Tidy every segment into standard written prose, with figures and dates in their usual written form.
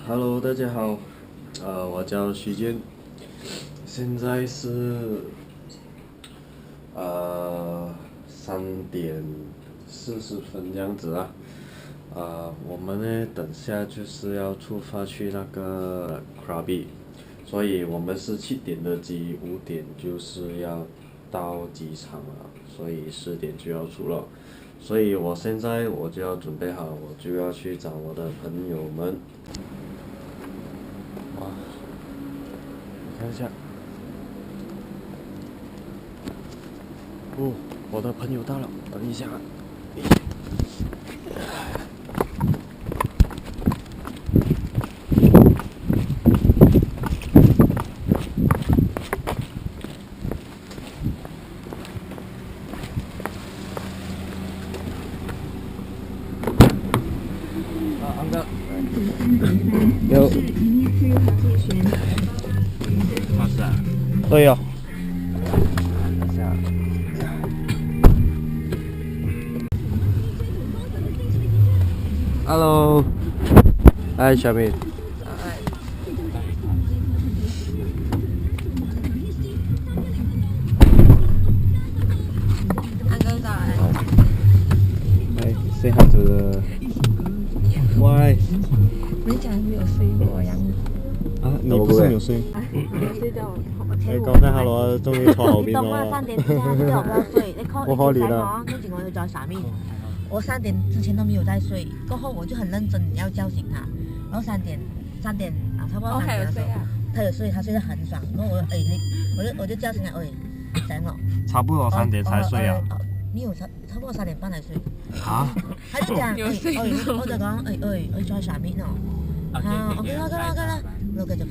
Hello，大家好，我叫徐健，现在是3:40这样子啊，我们呢等下就是要出发去那个 Krabi，所以我们是7点的机，5点就是要到机场了，所以10点就要出了，所以我现在我就要准备好，我就要去找我的朋友们。哇，你看一下，哦，我的朋友到了，等一下。安哥，有。是啊。对哦。Hello，嗨，小明。安哥早安。来，say hi to the why？ 你讲没有睡过呀？啊，你不是没有睡？没有睡到。你講得hello，終於坐後邊你懂嗎喎。 ？3點之前他就叫我不要睡，你 call 我可憐啊啊，跟警官又叫傻命。我3點之前都沒有在睡，過後我就很認真要叫醒他，然後3點啊，差不多3點的時候，他有睡，他睡得很爽，然後我就叫醒他，醒了。差不多3點才睡啊？沒有差不多3點半才睡。嚇？他就講，我就講，我再傻命哦。啊，OK 啦，然後繼續瞓。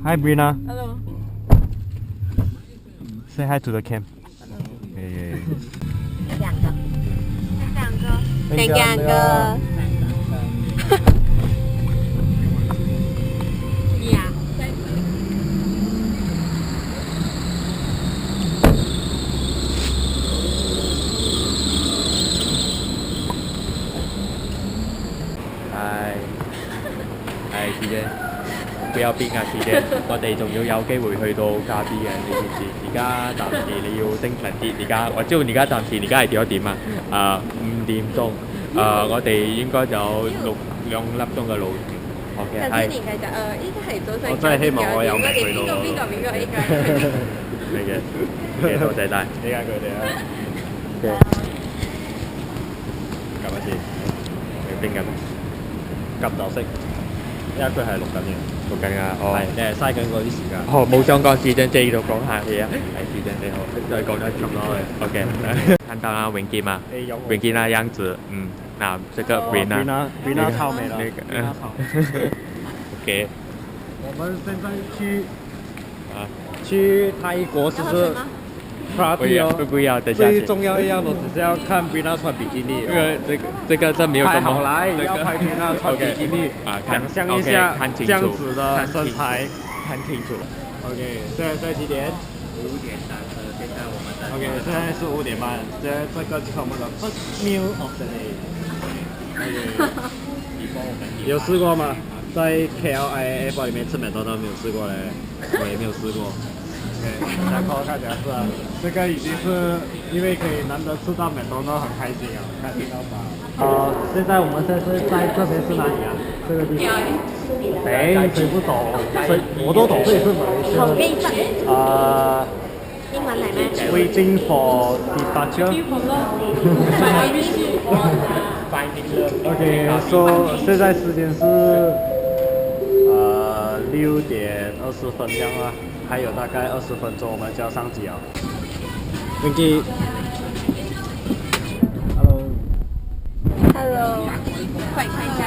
Hi Brina。 Hello。 Say hi to the cam。兩個。两个。呀。係姐，不要逼啊，姐姐，我哋仲要有機會去到加 B 嘅，你知唔知？而家暫時你要精神啲，我知道而家暫時係幾多點啊？5點鐘，我哋應該就有2粒鐘嘅路程。OK， 係。應該係早上。我真係希望我有命去到。邊個應該。係嘅，多謝晒。呢間佢哋啊。撳一次，要邊撳？撳就識。因為佢係錄緊嘅。錄緊啊！哦。係，你係嘥緊嗰啲時間。哦，冇相干，市長繼續講下嘢啊。係，市長你好，再講一次咯。OK。看到啦，永健嘛，永健那樣子，那這個 Brina 超美了。OK。我們現在去泰國是不是？不要，等下。最重要一樣都只是要看 Brina 穿比基尼。這沒有什麼。拍好來，要拍 Brina 穿比基尼。想象一下這樣子的身材，看清楚。OK， 現在幾點？5點3刻，現在我們的。OK， 現在是5點半，這個就是我們的 first meal of the day。有試過嗎？在 KLIA 包裡面吃麥當勞沒有試過嘞，我也沒有試過。然後看起來是啊，這個已經是因為可以難得吃到麥當勞，很開心啊！看聽到吧？現在我們現在是在這邊是哪裡啊？這個地方。誰不懂？我都懂，這裡是馬來西亞。英文嚟咩 ？Waiting for departure。OK， so 現在時間是6點20分這樣啊。還有大概20分鐘，我們就要上機了。Thank you。Hello。快看一下。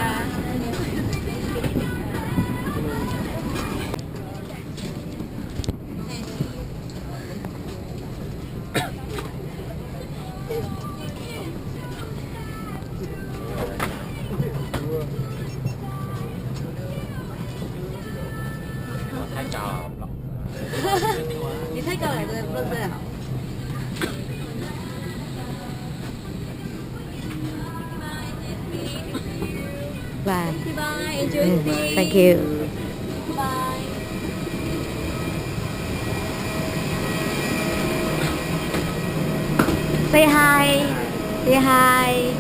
太高了。你太高了，不是好。喂。Thank you. Bye. Say hi. Say hi.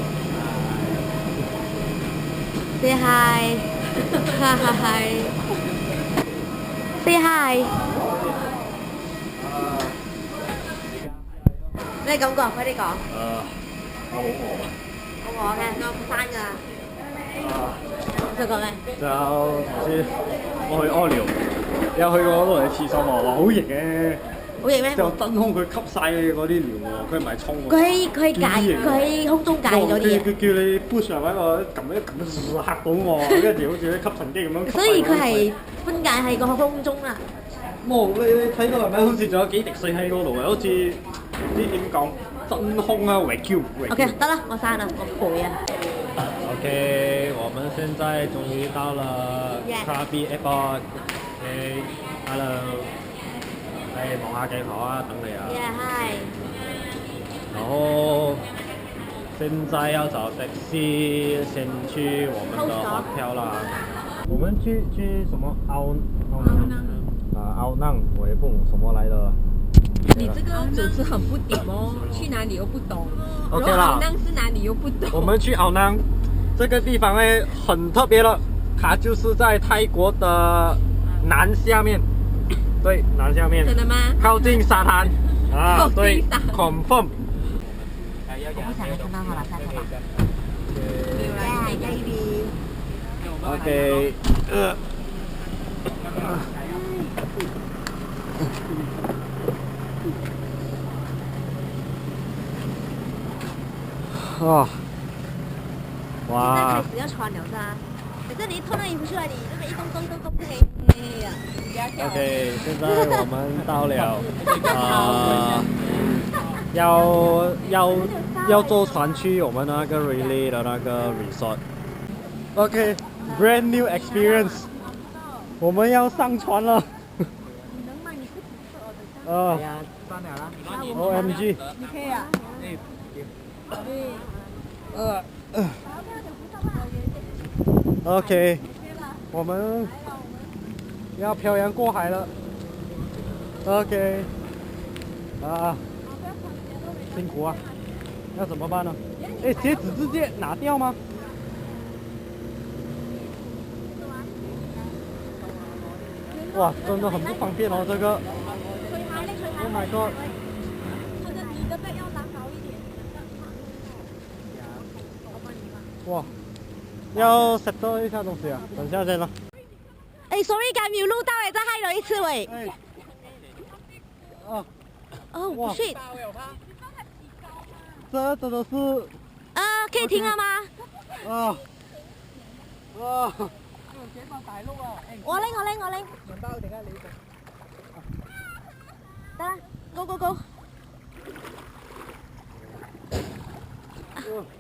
Say hi. Hi. Say hi.咩感覺？快啲講。我好餓。好餓嘅，我唔生㗎。再講咩？就頭先我去屙尿，有去過嗰度嘅廁所喎，話好型嘅。好型咩？就真空佢吸晒嗰啲尿喎，佢唔係沖喎。佢喺空中戒咗啲嘢。佢叫你 push 上位個撳一撳，嚇到我，跟住好似啲吸塵機咁樣。所以佢係分解喺個空中啦。冇你睇到係咪？好似仲有幾滴水喺嗰度啊！好似唔知點講，真空啊，vacuum。OK，得啦，我刪啦，我攰啊。OK，我們現在終於到了 Krabi Airport。Hello。望下鏡頭啊，等你啊。嗨。然後現在要找taxi，先去我們的 hotel 啦。我們去什麼奧năng，我也不懂什麼來的。你這個主持很不頂哦，去哪裡又不懂。OK 啦。奧năng是哪裡又不懂。我們去奧năng，這個地方呢很特別了，它就是在泰國的南下面。對，南下面。真的嗎？靠近沙灘。啊，對 ，confirm。我不想看到他了，下車吧。OK。哦。哇。现在开始要穿了是吧？可是你脱那衣服出来，你那边一动不可以呀。OK， 现在我们到了，要坐船去我们那个 Relay 的那个 resort。OK，brand new experience， 我们要上船了。OMG。你可以啊。OK， 我們要漂洋過海了。OK， 辛苦啊！要怎麼辦呢？哎，鞋子直接拿掉嗎？哇，真的很不方便哦，這個。Oh my god！ 哇，要 settle 一下東西啊，等下先啦。哎 ，sorry， 剛沒有錄到哎，再嗨了一次喂。哦 ，shit。這真的是。可以停了嗎？我拎。得啦 ，go。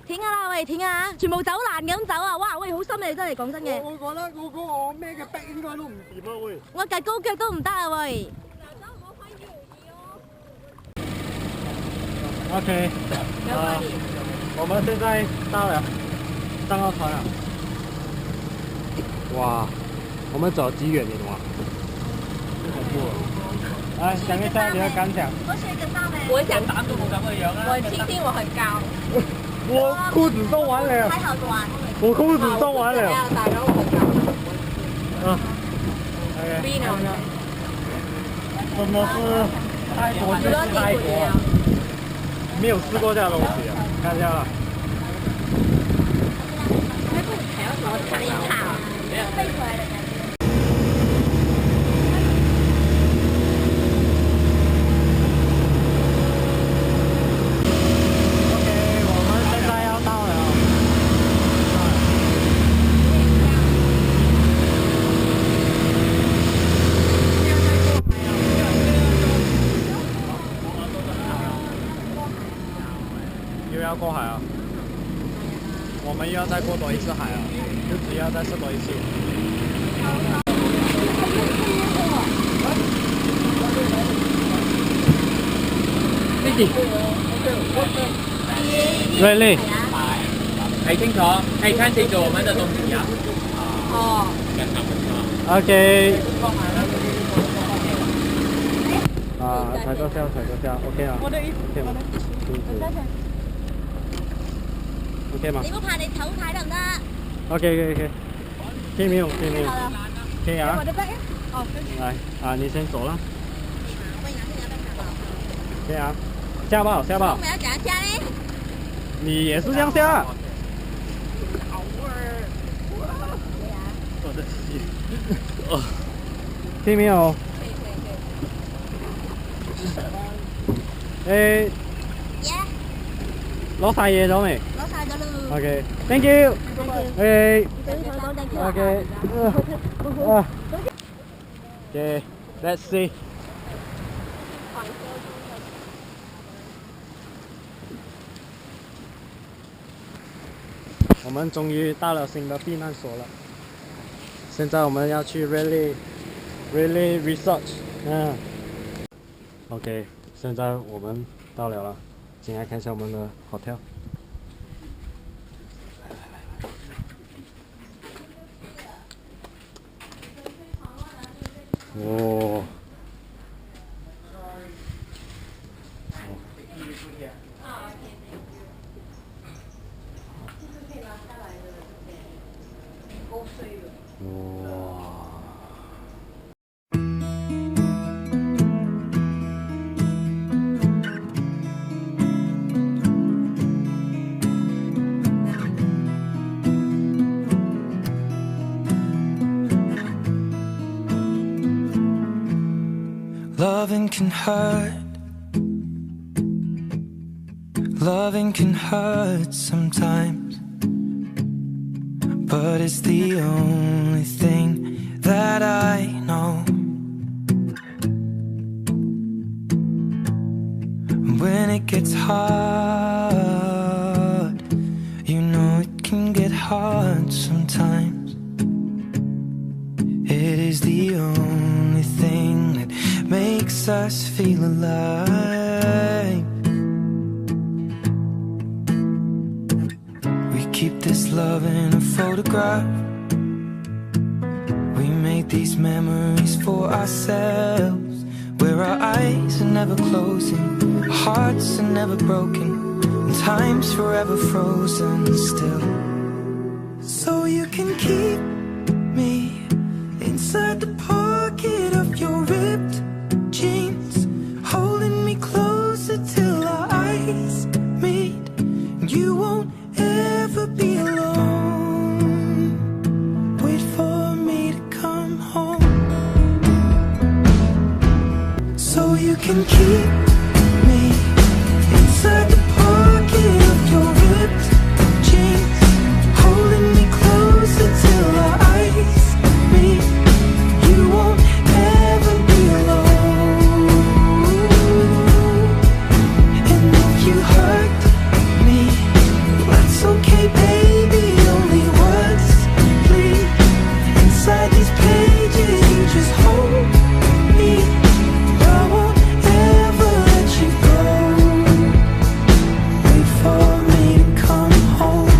停下啦喂，停下，全部走爛咁走啊！哇喂，好深嘅真係講真嘅。我覺得我孭嘅逼應該都唔掂啊喂。我趌高腳都唔得啊喂。OK， 我們現在到了，上到船了。哇，我們走幾遠你懂嗎？太恐怖了。來講一下你的感想。我想打到我咁嘅樣啦。我今天我很高。我褲子都完了。我褲子都完了。大佬我很高。OK。邊啊？真的是泰國就是泰國，沒有試過這樣東西啊！看一下啦。我踩一踩啊！飛出來的感覺。要過海啊！我們又要再過多一次海啊！就只要再試多一次。Really？ 睇清楚，看清楚我們的東西啊！哦。OK。啊，踩个笑，OK 啊。我的衣服。OK 吗？你不怕你头抬得唔得？OK，可以没有？可以啊。我的背。哦，来啊，你先走了。我拿这个背下吧。可以啊，下吧。我们要怎样下呢？你也是这样下。我的天！哦，可以没有？誒，攞晒嘢咗未？攞晒咗咯。OK，thank you。誒，OK。Okay，let's see。我们终于到了新的避难所了。现在我们要去 really research。OK。现在我们到了，进来看一下我们的 hotel。哦。Loving can hurt. Loving can hurt sometimes, but it's the only thing that I know. When it gets hard, you know it can get hard sometimes. It is the only thing that makes us feel alive. We keep this love in a photograph. We made these memories for ourselves, where our eyes are never closing, our hearts are never broken, and time's forever frozen still. So you can keep me inside the pocket of your ripped jeans, holding me closer till our eyes meet. You won't ever be alone. Wait for me to come home. So you can keep me inside the pocket of your ripped jeans, holding me closer till our eyes meet. You won't ever be alone. And if you hurt me, that's okay, baby. Only words bleed inside these pages. You just hold me. I won't ever let you go. Wait for me to come home.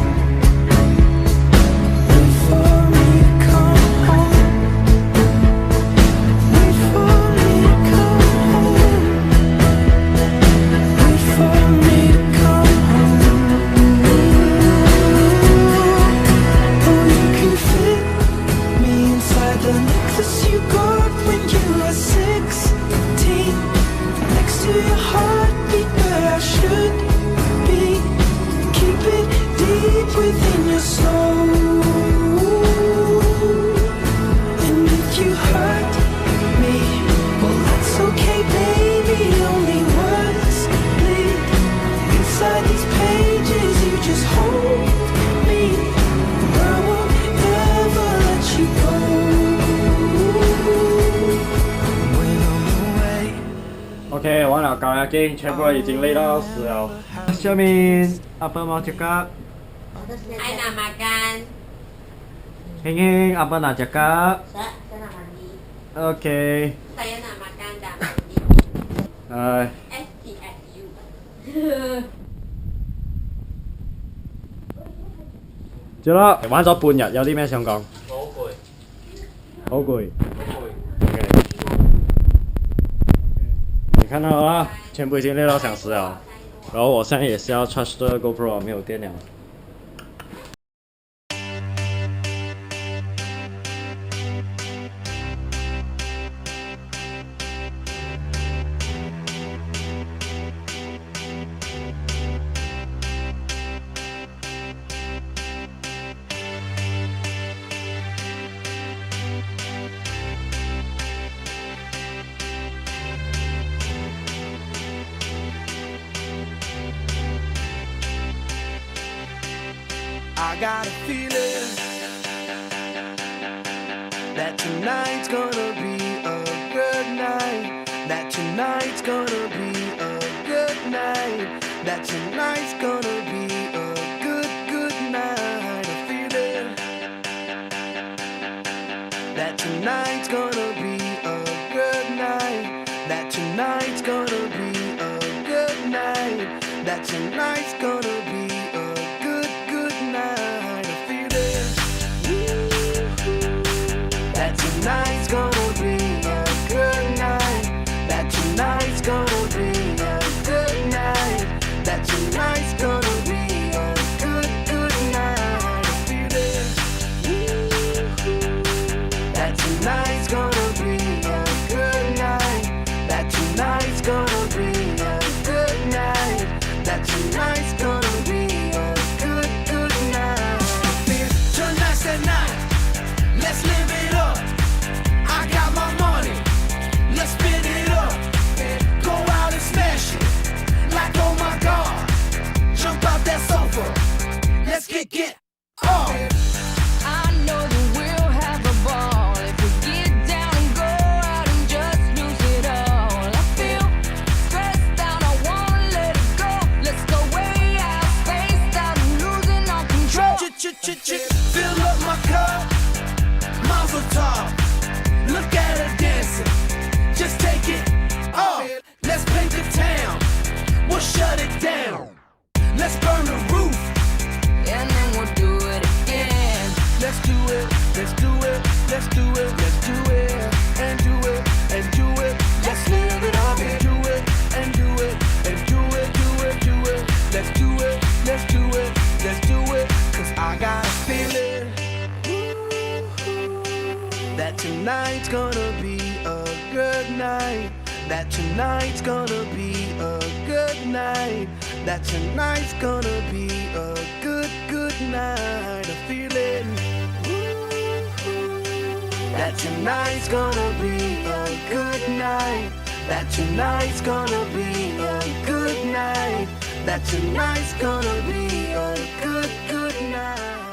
Wait for me to come home. Wait for me to come home. Wait for me to come home. Oh, you can fit me inside the necklace you got when you were 16, next to your heartbeat where I should be. Keep it deep within your soul. And if you hurt me, well, that's okay, baby. Only words bleed inside these pages. You just hold me. I won't ever let you go. When I'm away, OK， 完了，高压惊，全部已经累到死了。下面apa mau cakap？ Saya nak makan. Heng Heng, apa nak cakap? Saya nak mandi. OK。 Saya nak makan dan mandi. STSU. 咗啦，玩咗半日，有啲咩想講？我好攰。好贵。OK，你看到了啊，全部已经6到小时了。然后我现在也是要 charge 这个 GoPro， 没有电了。I got a feeling that tonight's gonna be a good night. That tonight's gonna be a good night. That tonight's gonna be a good night. A feeling that tonight's gonna be a good night. That tonight's gonna be a good night. That tonight's gonna be a good night. A feeling that tonight's gonna be a good night. That tonight's gonna be a good night. That tonight's gonna be a good night. A feeling that tonight's gonna be a good night. That tonight's gonna be a good night. That tonight's gonna be a good night. Tonight's the night. Let's live it up. I got my money. Let's spin it up. Go out and smash it. Like oh my god. Jump out that sofa. Let's get off. I know that we'll have a ball if we get down and go out and just lose it all. I feel stressed out, I wanna let it go. Let's go way out, spaced out, and losing all control. Fill up my cup. Mazel tov. Look at her dancing. Just take it off. Let's paint the town. We'll shut it down. Let's burn the roof. And then we'll do it again. Let's do it. Let's do it. Let's do it. Let's do it. And do it. And do it. Let's live it up. And do it. And do it. And do it. Do it. Do it. Let's do it. Let's do it. Let's do it. Cause I got a feeling that tonight's gonna be a good night. That tonight's gonna be a good night. That tonight's gonna be a good night. A feeling that tonight's gonna be a good night. That tonight's gonna be a good night. That tonight's gonna be a good night.